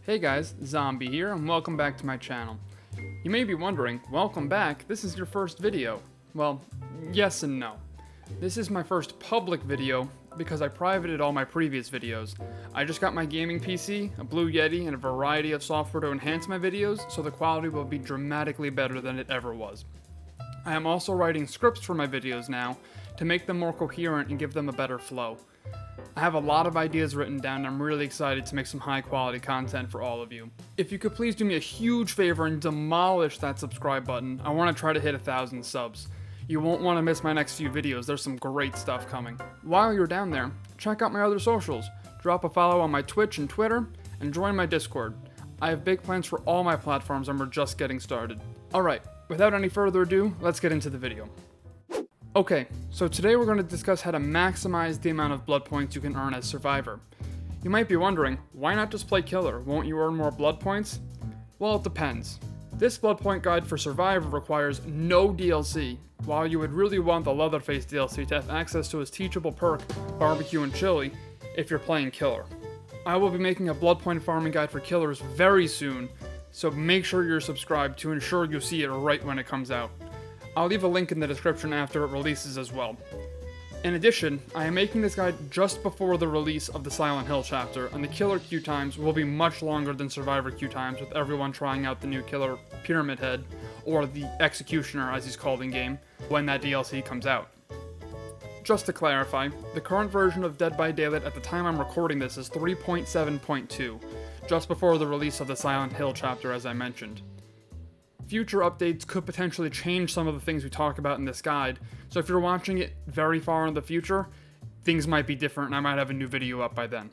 Hey guys, Zombie here, and welcome back to my channel. You may be wondering, welcome back, this is your first video. Well, yes and no. This is my first public video because I privated all my previous videos. I just got my gaming PC, a Blue Yeti, and a variety of software to enhance my videos, so the quality will be dramatically better than it ever was. I am also writing scripts for my videos now to make them more coherent and give them a better flow. I have a lot of ideas written down and I'm really excited to make some high quality content for all of you. If you could please do me a huge favor and demolish that subscribe button, I want to try to hit 1,000 subs. You won't want to miss my next few videos, there's some great stuff coming. While you're down there, check out my other socials, drop a follow on my Twitch and Twitter, and join my Discord. I have big plans for all my platforms and we're just getting started. Alright, without any further ado, let's get into the video. Okay, so today we're going to discuss how to maximize the amount of blood points you can earn as Survivor. You might be wondering, why not just play Killer? Won't you earn more blood points? Well, it depends. This blood point guide for Survivor requires no DLC, while you would really want the Leatherface DLC to have access to his teachable perk, Barbecue and Chili, if you're playing Killer. I will be making a blood point farming guide for Killers very soon, so make sure you're subscribed to ensure you see it right when it comes out. I'll leave a link in the description after it releases as well. In addition, I am making this guide just before the release of the Silent Hill chapter, and the Killer queue times will be much longer than Survivor queue times with everyone trying out the new Killer Pyramid Head, or the Executioner as he's called in game, when that DLC comes out. Just to clarify, the current version of Dead by Daylight at the time I'm recording this is 3.7.2, just before the release of the Silent Hill chapter as I mentioned. Future updates could potentially change some of the things we talk about in this guide, so if you're watching it very far in the future, things might be different and I might have a new video up by then.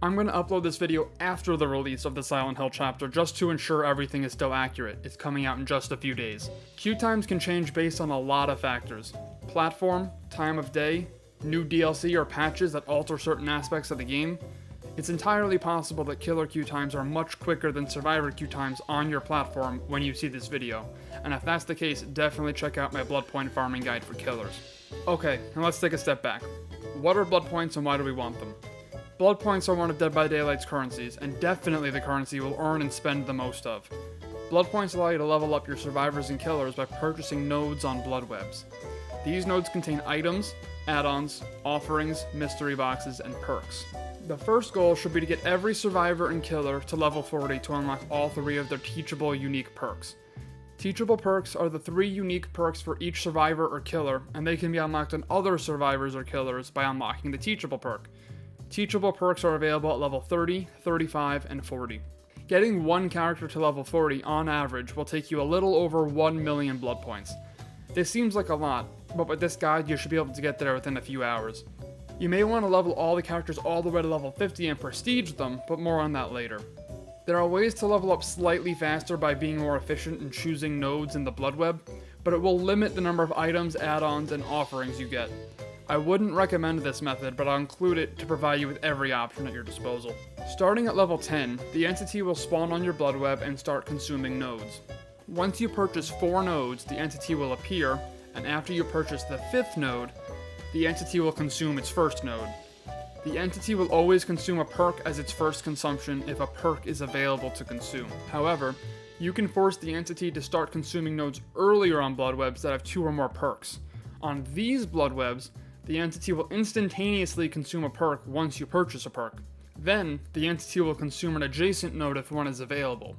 I'm going to upload this video after the release of the Silent Hill chapter just to ensure everything is still accurate. It's coming out in just a few days. Queue times can change based on a lot of factors. Platform, time of day, new DLC or patches that alter certain aspects of the game. It's entirely possible that Killer queue times are much quicker than Survivor queue times on your platform when you see this video, and if that's the case, definitely check out my blood point farming guide for Killers. Okay, now let's take a step back. What are blood points and why do we want them? Blood points are one of Dead by Daylight's currencies, and definitely the currency you'll earn and spend the most of. Blood points allow you to level up your Survivors and Killers by purchasing nodes on blood webs. These nodes contain items, add-ons, offerings, mystery boxes, and perks. The first goal should be to get every Survivor and Killer to level 40 to unlock all 3 of their teachable unique perks. Teachable perks are the 3 unique perks for each Survivor or Killer, and they can be unlocked on other Survivors or Killers by unlocking the teachable perk. Teachable perks are available at level 30, 35, and 40. Getting one character to level 40 on average will take you a little over 1 million blood points. This seems like a lot, but with this guide you should be able to get there within a few hours. You may want to level all the characters all the way to level 50 and prestige them, but more on that later. There are ways to level up slightly faster by being more efficient in choosing nodes in the blood web, but it will limit the number of items, add-ons, and offerings you get. I wouldn't recommend this method, but I'll include it to provide you with every option at your disposal. Starting at level 10, the entity will spawn on your blood web and start consuming nodes. Once you purchase 4 nodes, the entity will appear, and after you purchase the 5th node, the entity will consume its first node. The entity will always consume a perk as its first consumption if a perk is available to consume. However, you can force the entity to start consuming nodes earlier on blood webs that have 2 or more perks. On these blood webs, the entity will instantaneously consume a perk once you purchase a perk. Then, the entity will consume an adjacent node if one is available.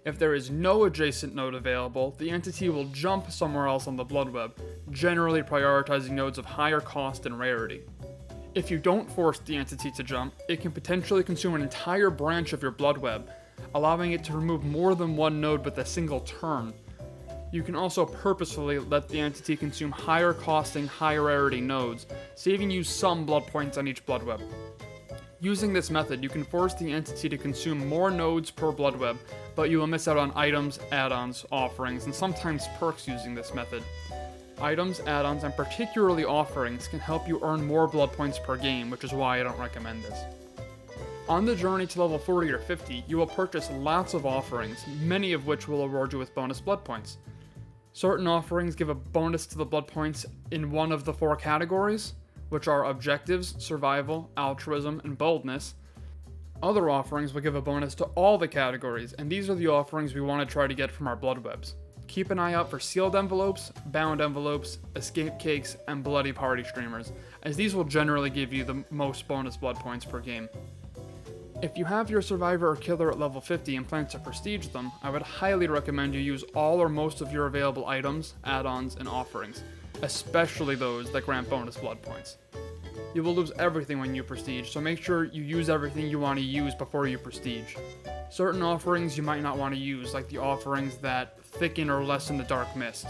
If there is no adjacent node available, the entity will jump somewhere else on the blood web, generally prioritizing nodes of higher cost and rarity. If you don't force the entity to jump, it can potentially consume an entire branch of your blood web, allowing it to remove more than one node with a single turn. You can also purposefully let the entity consume higher costing, higher rarity nodes, saving you some blood points on each blood web. Using this method, you can force the entity to consume more nodes per blood web, but you will miss out on items, add-ons, offerings, and sometimes perks using this method. Items, add-ons, and particularly offerings can help you earn more blood points per game, which is why I don't recommend this. On the journey to level 40 or 50, you will purchase lots of offerings, many of which will award you with bonus blood points. Certain offerings give a bonus to the blood points in one of the 4 categories, which are objectives, survival, altruism, and boldness. Other offerings will give a bonus to all the categories, and these are the offerings we want to try to get from our blood webs. Keep an eye out for sealed envelopes, bound envelopes, escape cakes, and bloody party streamers, as these will generally give you the most bonus blood points per game. If you have your survivor or killer at level 50 and plan to prestige them, I would highly recommend you use all or most of your available items, add-ons, and offerings, especially those that grant bonus blood points. You will lose everything when you prestige, so make sure you use everything you want to use before you prestige. Certain offerings you might not want to use, like the offerings that thicken or lessen the dark mist.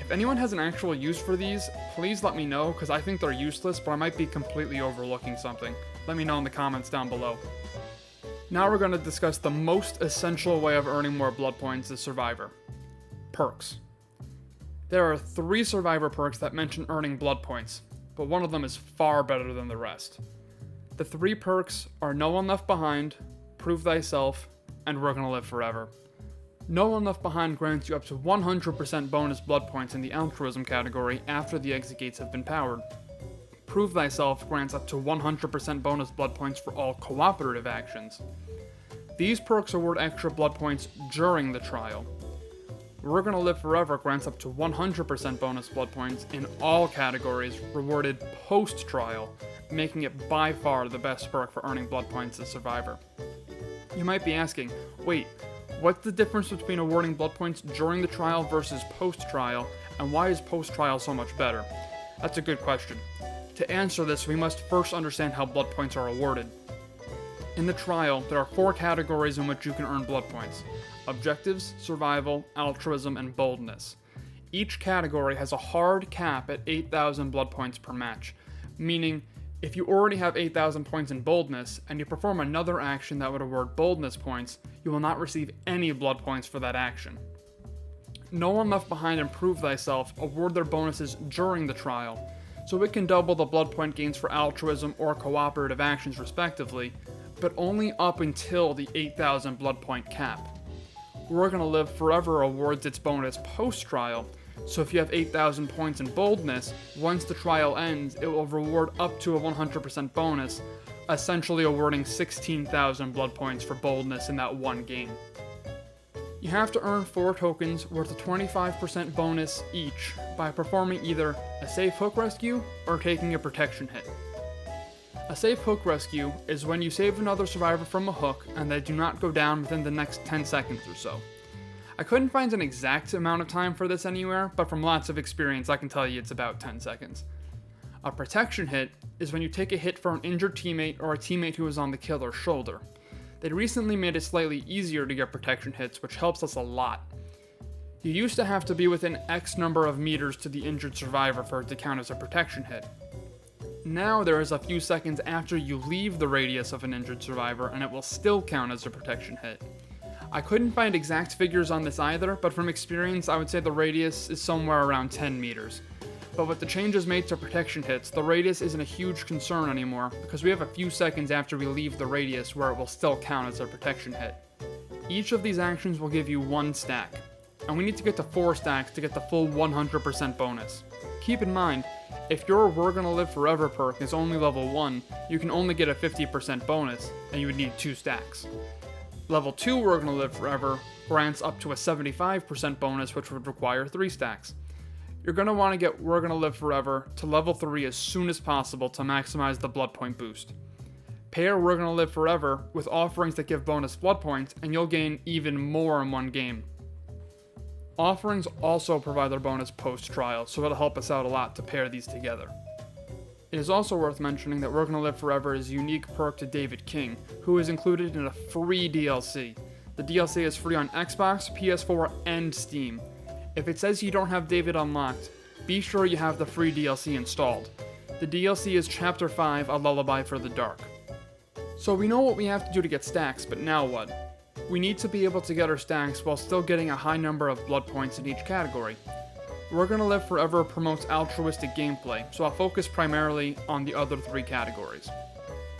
If anyone has an actual use for these, please let me know, because I think they're useless, but I might be completely overlooking something. Let me know in the comments down below. Now we're going to discuss the most essential way of earning more blood points as Survivor. Perks. There are 3 Survivor perks that mention earning blood points, but one of them is far better than the rest. The 3 perks are No One Left Behind, Prove Thyself, and We're Gonna Live Forever. No One Left Behind grants you up to 100% bonus blood points in the altruism category after the exit gates have been powered. Prove Thyself grants up to 100% bonus blood points for all cooperative actions. These perks award extra blood points during the trial. We're Gonna Live Forever grants up to 100% bonus blood points in all categories rewarded post-trial, making it by far the best perk for earning blood points as Survivor. You might be asking, wait, what's the difference between awarding blood points during the trial versus post-trial, and why is post-trial so much better? That's a good question. To answer this, we must first understand how blood points are awarded. In the trial, there are 4 categories in which you can earn blood points: objectives, survival, altruism, and boldness. Each category has a hard cap at 8,000 blood points per match, meaning if you already have 8,000 points in boldness and you perform another action that would award boldness points, you will not receive any blood points for that action. No One Left Behind and Prove Thyself award their bonuses during the trial, so it can double the blood point gains for altruism or cooperative actions respectively, but only up until the 8,000 blood point cap. We're Gonna Live Forever awards its bonus post-trial, so if you have 8,000 points in boldness, once the trial ends, it will reward up to a 100% bonus, essentially awarding 16,000 blood points for boldness in that one game. You have to earn 4 tokens worth a 25% bonus each by performing either a safe hook rescue or taking a protection hit. A safe hook rescue is when you save another survivor from a hook and they do not go down within the next 10 seconds or so. I couldn't find an exact amount of time for this anywhere, but from lots of experience I can tell you it's about 10 seconds. A protection hit is when you take a hit for an injured teammate or a teammate who is on the killer's shoulder. They recently made it slightly easier to get protection hits, which helps us a lot. You used to have to be within X number of meters to the injured survivor for it to count as a protection hit. Now there is a few seconds after you leave the radius of an injured survivor and it will still count as a protection hit. I couldn't find exact figures on this either, but from experience I would say the radius is somewhere around 10 meters. But with the changes made to protection hits, the radius isn't a huge concern anymore because we have a few seconds after we leave the radius where it will still count as a protection hit. Each of these actions will give you 1 stack, and we need to get to 4 stacks to get the full 100% bonus. Keep in mind, if your We're Gonna Live Forever perk is only level 1, you can only get a 50% bonus, and you would need 2 stacks. Level 2 We're Gonna Live Forever grants up to a 75% bonus, which would require 3 stacks. You're going to want to get We're Gonna Live Forever to level 3 as soon as possible to maximize the blood point boost. Pair We're Gonna Live Forever with offerings that give bonus blood points, and you'll gain even more in one game. Offerings also provide their bonus post-trial, so it'll help us out a lot to pair these together. It is also worth mentioning that We're Gonna Live Forever is a unique perk to David King, who is included in a free DLC. The DLC is free on Xbox, PS4, and Steam. If it says you don't have David unlocked, be sure you have the free DLC installed. The DLC is Chapter 5, A Lullaby for the Dark. So we know what we have to do to get stacks, but now what? We need to be able to get our stacks while still getting a high number of blood points in each category. We're Gonna Live Forever promotes altruistic gameplay, so I'll focus primarily on the other 3 categories.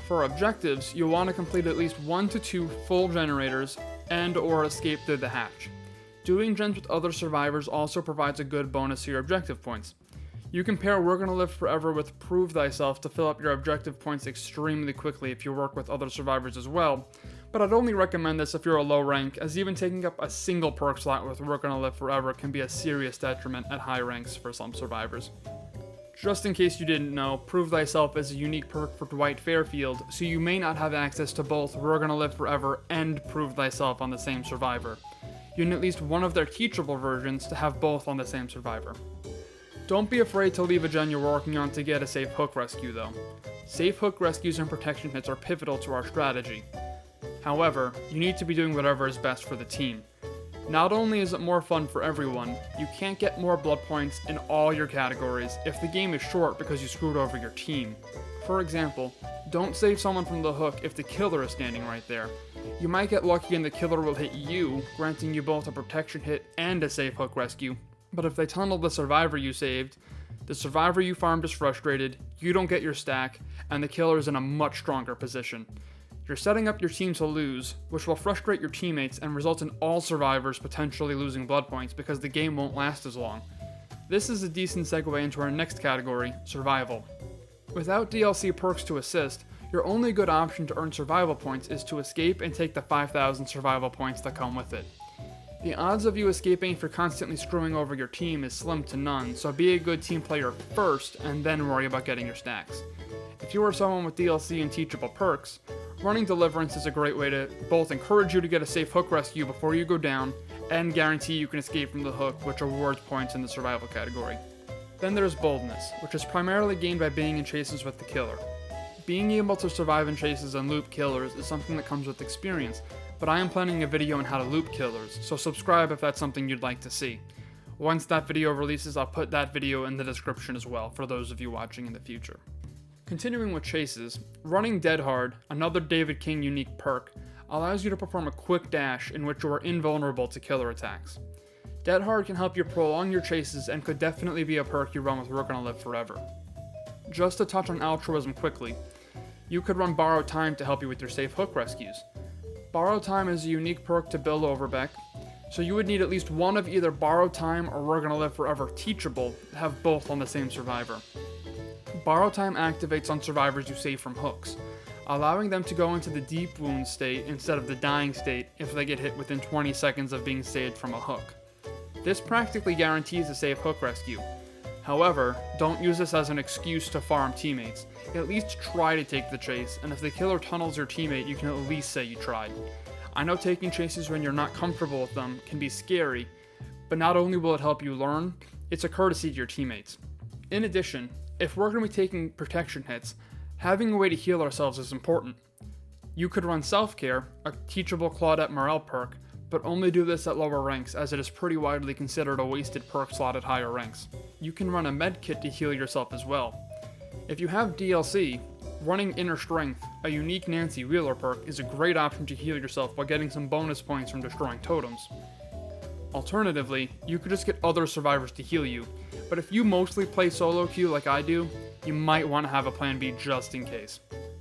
For objectives, you'll want to complete at least 1 to 2 full generators and/or escape through the hatch. Doing gens with other survivors also provides a good bonus to your objective points. You can pair We're Gonna Live Forever with Prove Thyself to fill up your objective points extremely quickly if you work with other survivors as well, but I'd only recommend this if you're a low rank, as even taking up a single perk slot with We're Gonna Live Forever can be a serious detriment at high ranks for some survivors. Just in case you didn't know, Prove Thyself is a unique perk for Dwight Fairfield, so you may not have access to both We're Gonna Live Forever and Prove Thyself on the same survivor. You need at least one of their teachable versions to have both on the same survivor. Don't be afraid to leave a gen you're working on to get a safe hook rescue though. Safe hook rescues and protection hits are pivotal to our strategy. However, you need to be doing whatever is best for the team. Not only is it more fun for everyone, you can't get more blood points in all your categories if the game is short because you screwed over your team. For example, don't save someone from the hook if the killer is standing right there. You might get lucky and the killer will hit you, granting you both a protection hit and a safe hook rescue. But if they tunnel the survivor you saved, the survivor you farmed is frustrated, you don't get your stack, and the killer is in a much stronger position. You're setting up your team to lose, which will frustrate your teammates and result in all survivors potentially losing blood points because the game won't last as long. This is a decent segue into our next category, survival. Without DLC perks to assist, your only good option to earn survival points is to escape and take the 5,000 survival points that come with it. The odds of you escaping if you're constantly screwing over your team is slim to none, so be a good team player first and then worry about getting your stacks. If you are someone with DLC and teachable perks, running Deliverance is a great way to both encourage you to get a safe hook rescue before you go down and guarantee you can escape from the hook, which awards points in the survival category. Then there's Boldness, which is primarily gained by being in chases with the killer. Being able to survive in chases and loop killers is something that comes with experience, but I am planning a video on how to loop killers, so subscribe if that's something you'd like to see. Once that video releases, I'll put that video in the description as well for those of you watching in the future. Continuing with chases, running Dead Hard, another David King unique perk, allows you to perform a quick dash in which you are invulnerable to killer attacks. Dead Hard can help you prolong your chases and could definitely be a perk you run with We're Gonna Live Forever. Just to touch on altruism quickly, you could run Borrow Time to help you with your safe hook rescues. Borrow Time is a unique perk to Bill Overbeck, so you would need at least one of either Borrow Time or We're Gonna Live Forever teachable to have both on the same survivor. Borrow Time activates on survivors you save from hooks, allowing them to go into the deep wound state instead of the dying state if they get hit within 20 seconds of being saved from a hook. This practically guarantees a safe hook rescue. However, don't use this as an excuse to farm teammates. At least try to take the chase, and if the killer tunnels your teammate, you can at least say you tried. I know taking chases when you're not comfortable with them can be scary, but not only will it help you learn, it's a courtesy to your teammates. In addition, if we're going to be taking protection hits, having a way to heal ourselves is important. You could run Self-Care, a teachable Claudette Morel perk, but only do this at lower ranks as it is pretty widely considered a wasted perk slot at higher ranks. You can run a med kit to heal yourself as well. If you have DLC, running Inner Strength, a unique Nancy Wheeler perk, is a great option to heal yourself while getting some bonus points from destroying totems. Alternatively, you could just get other survivors to heal you, but if you mostly play solo queue like I do, you might want to have a plan B just in case.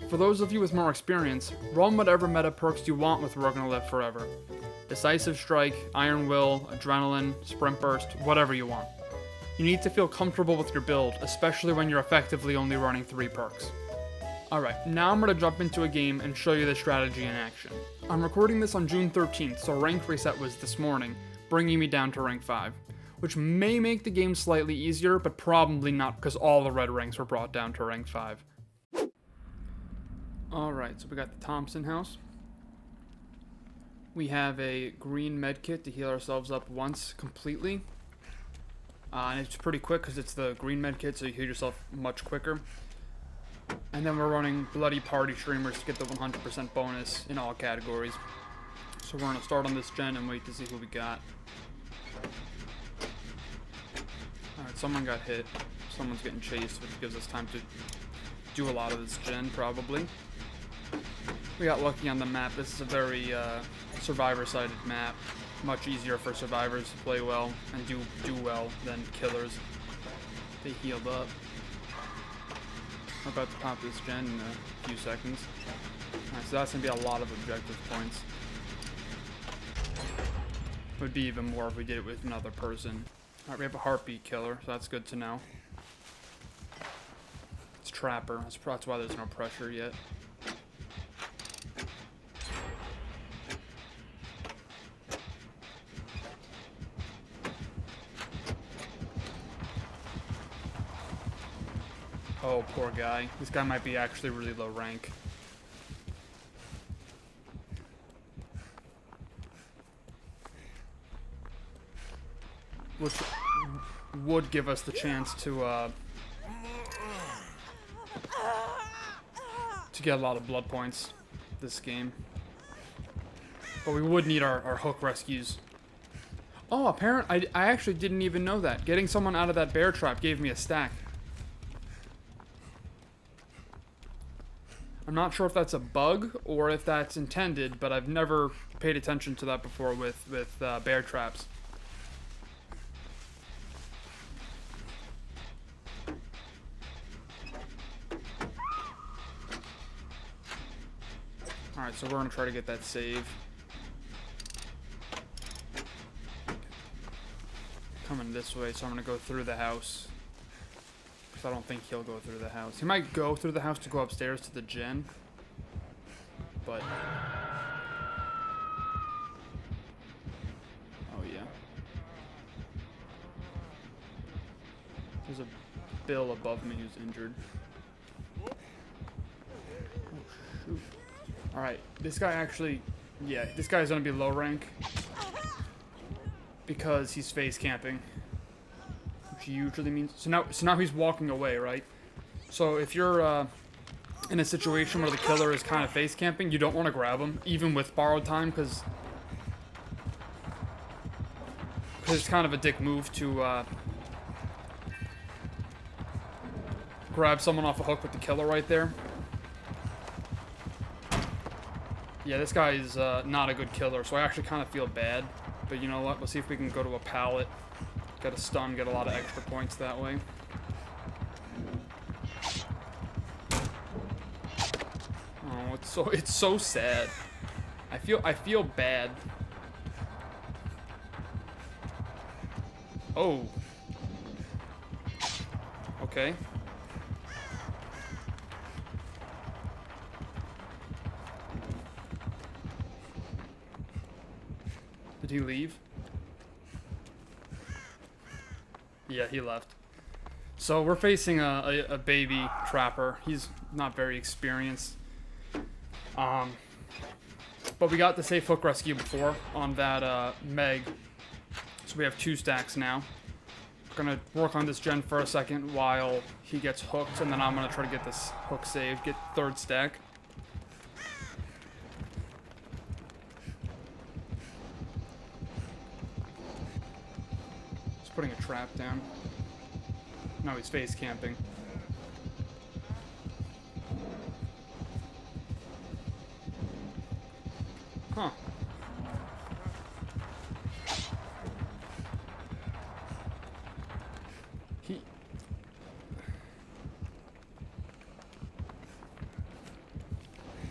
For those of you with more experience, run whatever meta perks you want with We're Gonna Live Forever. Decisive Strike, Iron Will, Adrenaline, Sprint Burst, whatever you want. You need to feel comfortable with your build, especially when you're effectively only running 3 perks. Alright, now I'm going to jump into a game and show you the strategy in action. I'm recording this on June 13th, so rank reset was this morning, bringing me down to rank 5, which may make the game slightly easier, but probably not because all the red ranks were brought down to rank 5. Alright, so we got the Thompson House. We have a green medkit to heal ourselves up once completely. And it's pretty quick because it's the green medkit, so you heal yourself much quicker. And then we're running Bloody Party Streamers to get the 100% bonus in all categories. So we're going to start on this gen and wait to see who we got. Alright, someone got hit. Someone's getting chased, which gives us time to do a lot of this gen, probably. We got lucky on the map. This is a very survivor-sided map. Much easier for survivors to play well and do well than killers. They healed up. We're about to pop this gen in a few seconds. Alright, so that's going to be a lot of objective points. Would be even more if we did it with another person. Alright, we have a heartbeat killer, so that's good to know. trapper. That's why there's no pressure yet. Oh, poor guy. This guy might be actually really low rank. Which would give us the chance to get a lot of blood points this game. But we would need our hook rescues. Oh, apparently, I actually didn't even know that. Getting someone out of that bear trap gave me a stack. I'm not sure if that's a bug or if that's intended, but I've never paid attention to that before with bear traps. Alright, so we're going to try to get that save. Coming this way, so I'm going to go through the house. Because I don't think he'll go through the house. He might go through the house to go upstairs to the gen. But... oh, yeah. There's a Bill above me who's injured. Oh, shoot. Alright, this guy actually... yeah, this guy's gonna be low rank. Because he's face camping. Which usually means... So now he's walking away, right? So if you're in a situation where the killer is kind of face camping, you don't want to grab him, even with borrowed time, because it's kind of a dick move to grab someone off a hook with the killer right there. Yeah, this guy is not a good killer, so I actually kind of feel bad. But you know what? Let's see if we can go to a pallet, get a stun, get a lot of extra points that way. Oh, it's so sad. I feel bad. Oh. Okay. Did he leave? Yeah, he left. So we're facing a baby trapper. He's not very experienced. But we got the safe hook rescue before on that Meg. So we have 2 stacks now. We're gonna work on this gen for a second while he gets hooked, and then I'm gonna try to get this hook saved, get 3rd stack. Just putting a trap down. No, he's face camping. Huh.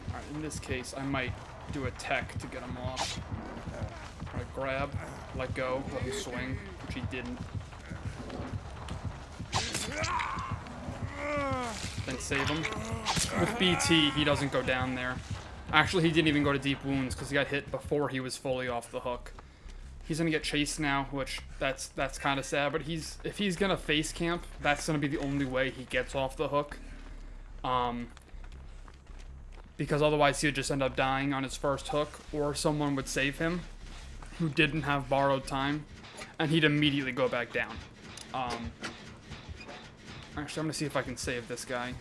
Alright, in this case, I might do a tech to get him off. Alright, grab, let go, let him swing, which he didn't. Then save him. With BT, he doesn't go down there. Actually, he didn't even go to deep wounds because he got hit before he was fully off the hook. He's gonna get chased now, which that's kind of sad. But if he's gonna face camp, that's gonna be the only way he gets off the hook. Because otherwise he'd just end up dying on his first hook, or someone would save him who didn't have borrowed time, and he'd immediately go back down. Actually, I'm gonna see if I can save this guy.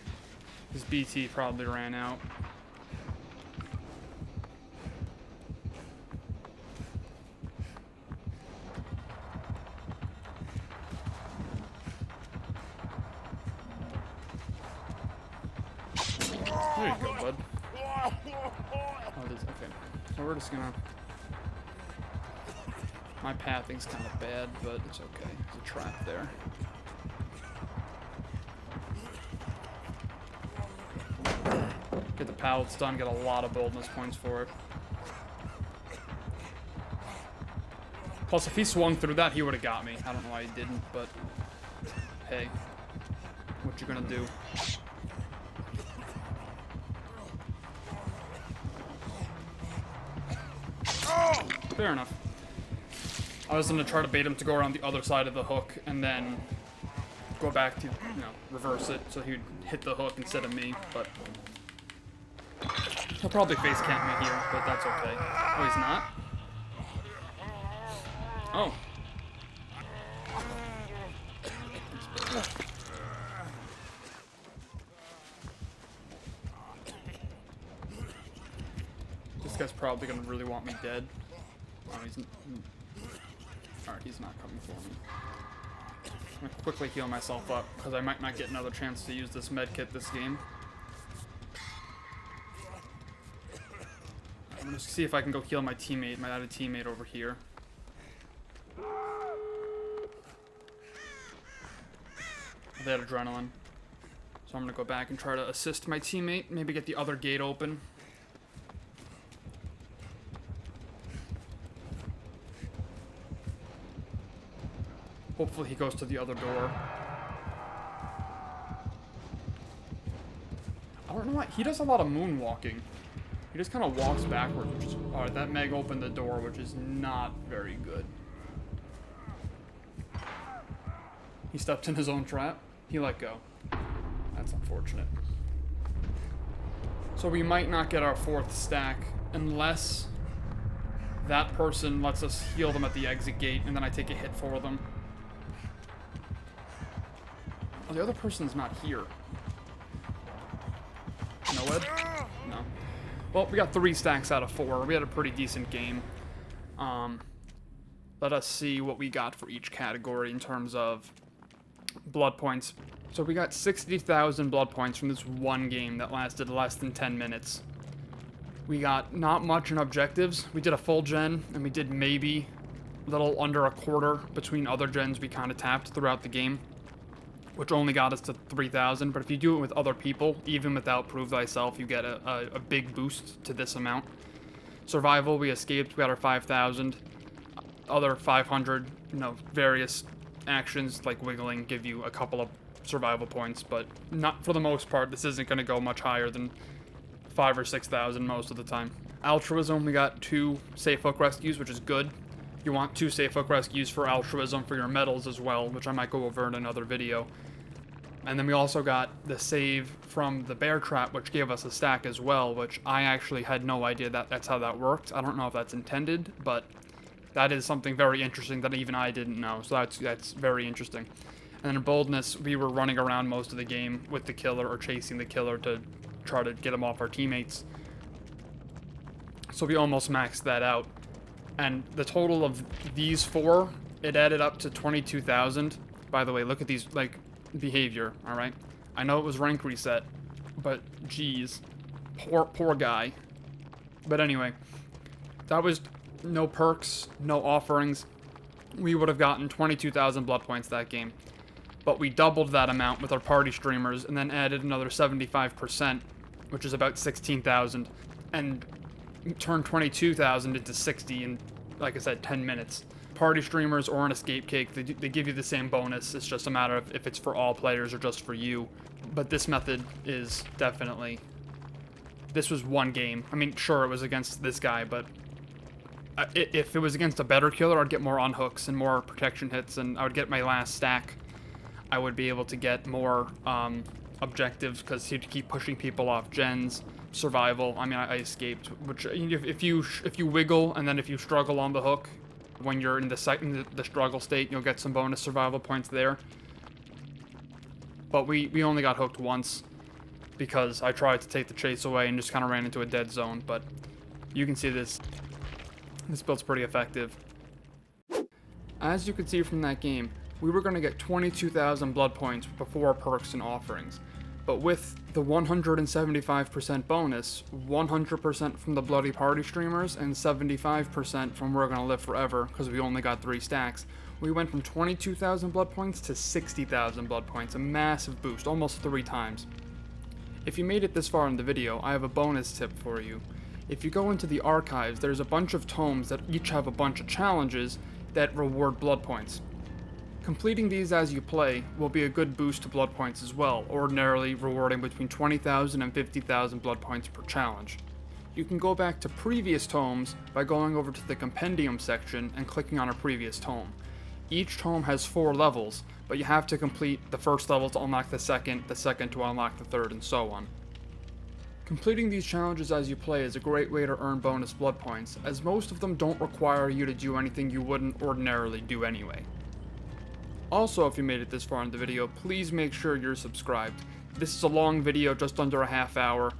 His BT probably ran out. There you go, bud. Oh, it is, okay. So we're just gonna... my pathing's kind of bad, but it's okay. There's a trap there. Get the pallet stun, get a lot of boldness points for it. Plus, if he swung through that, he would have got me. I don't know why he didn't, but... hey. What you gonna do? Fair enough. I was gonna try to bait him to go around the other side of the hook and then go back to, reverse it so he would hit the hook instead of me, but he'll probably face camp me here, but that's okay. Oh, he's not? Oh. This guy's probably gonna really want me dead. Oh, Alright, he's not coming for me. I'm gonna quickly heal myself up, because I might not get another chance to use this medkit this game. I'm gonna see if I can go heal my teammate, my other teammate over here. They had adrenaline. So I'm gonna go back and try to assist my teammate, maybe get the other gate open. Hopefully he goes to the other door. I don't know why. He does a lot of moonwalking. He just kind of walks backwards, which is... Alright, that Meg opened the door, which is not very good. He stepped in his own trap. He let go. That's unfortunate. So we might not get our 4th stack unless that person lets us heal them at the exit gate and then I take a hit for them. Oh, the other person's not here. No, Ed? No. Well, we got 3 stacks out of 4. We had a pretty decent game. Let us see what we got for each category in terms of blood points. So we got 60,000 blood points from this one game that lasted less than 10 minutes. We got not much in objectives. We did a full gen, and we did maybe a little under a quarter between other gens we kind of tapped throughout the game, which only got us to 3,000. But if you do it with other people, even without Prove Thyself, you get a big boost to this amount. Survival, we escaped. We got our 5,000. Other 500, various actions like wiggling give you a couple of survival points, but not for the most part. This isn't going to go much higher than 5,000 or 6,000 most of the time. Altruism, we got 2 safe hook rescues, which is good. You want 2 safe hook rescues for altruism for your medals as well, which I might go over in another video. And then we also got the save from the bear trap, which gave us a stack as well, which I actually had no idea that that's how that worked. I don't know if that's intended, but that is something very interesting that even I didn't know, so that's very interesting. And then in boldness, we were running around most of the game with the killer or chasing the killer to try to get him off our teammates. So we almost maxed that out. And the total of these 4, it added up to 22,000. By the way, look at these, behavior, alright? I know it was rank reset, but geez. Poor guy. But anyway, that was no perks, no offerings. We would have gotten 22,000 blood points that game. But we doubled that amount with our party streamers and then added another 75%, which is about 16,000, and turned 22,000 into 60 in, like I said, 10 minutes. Party streamers or an escape cake, they give you the same bonus. It's just a matter of if it's for all players or just for you. But this method is definitely... This was one game. I mean, sure, it was against this guy, but if it was against a better killer, I'd get more unhooks and more protection hits, and I would get my last stack. I would be able to get more objectives because he'd keep pushing people off gens. Survival, I mean, I escaped. Which if you wiggle and then if you struggle on the hook, when you're in the struggle state, you'll get some bonus survival points there. But we only got hooked once because I tried to take the chase away and just kind of ran into a dead zone. But you can see this build's pretty effective. As you can see from that game, we were going to get 22,000 blood points before perks and offerings. But with the 175% bonus, 100% from the Bloody Party streamers, and 75% from We're Gonna Live Forever, because we only got 3 stacks, we went from 22,000 blood points to 60,000 blood points, a massive boost, almost 3 times. If you made it this far in the video, I have a bonus tip for you. If you go into the archives, there's a bunch of tomes that each have a bunch of challenges that reward blood points. Completing these as you play will be a good boost to blood points as well, ordinarily rewarding between 20,000 and 50,000 blood points per challenge. you can go back to previous tomes by going over to the compendium section and clicking on a previous tome. Each tome has 4 levels, but you have to complete the first level to unlock the second to unlock the third, and so on. Completing these challenges as you play is a great way to earn bonus blood points, as most of them don't require you to do anything you wouldn't ordinarily do anyway. Also, if you made it this far in the video, please make sure you're subscribed. This is a long video, just under a half hour.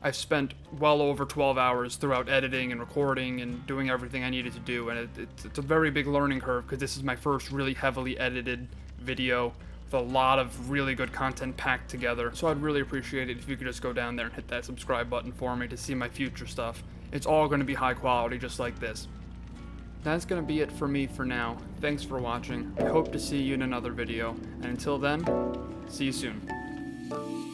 I've spent well over 12 hours throughout editing and recording and doing everything I needed to do, and it's a very big learning curve because this is my first really heavily edited video with a lot of really good content packed together. So I'd really appreciate it if you could just go down there and hit that subscribe button for me to see my future stuff. It's all going to be high quality just like this. That's going to be it for me for now. Thanks for watching. I hope to see you in another video, and until then, see you soon.